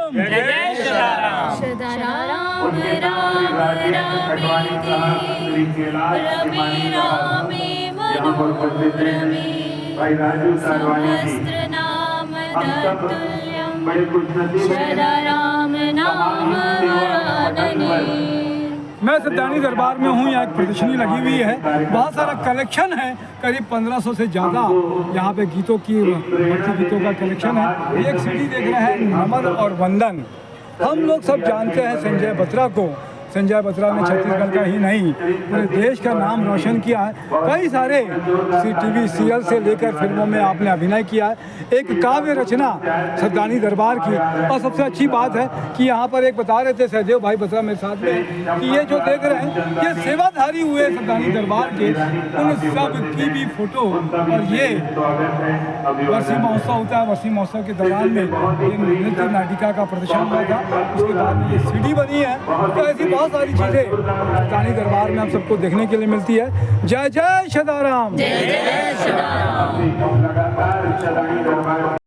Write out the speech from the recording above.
राम, जय जय श्रीराम। सदा राम राम रमे रामे मनोरमे सहस्र नाम तत्तुल्यं सदा राम नाम वरानने। मैं सत्यानी दरबार में हूँ। यहाँ एक प्रदर्शनी लगी हुई है, बहुत सारा कलेक्शन है, करीब 1500 से ज़्यादा यहाँ पे गीतों की, भक्ति गीतों का कलेक्शन है। एक सीडी देख रहे हैं, नमन और वंदन। हम लोग सब जानते हैं संजय बत्रा को। संजय बत्रा ने छत्तीसगढ़ का ही नहीं पूरे देश का नाम रोशन किया है। कई सारे टीवी सीरियल से लेकर फिल्मों में आपने अभिनय किया है। एक काव्य रचना सत्यानी दरबार की। और सबसे अच्छी बात है कि यहाँ पर एक बता रहे थे सहदेव भाई बत्रा मेरे साथ में कि ये जो देख रहे हैं ये सेवाधारी हुए सत्यानी दरबार के, उन सब की भी फोटो। और ये वर्षी महोत्सव होता है, वर्षी महोत्सव के दौरान में ये नृत्य नाटिका का प्रदर्शन हुआ था। उसके बाद में ये सीडी बनी है। तो ऐसी बहुत सारी चीजें सत्यानी दरबार में हम सबको देखने के लिए मिलती है। जय जय सदाराम, जय जय श्रीराम।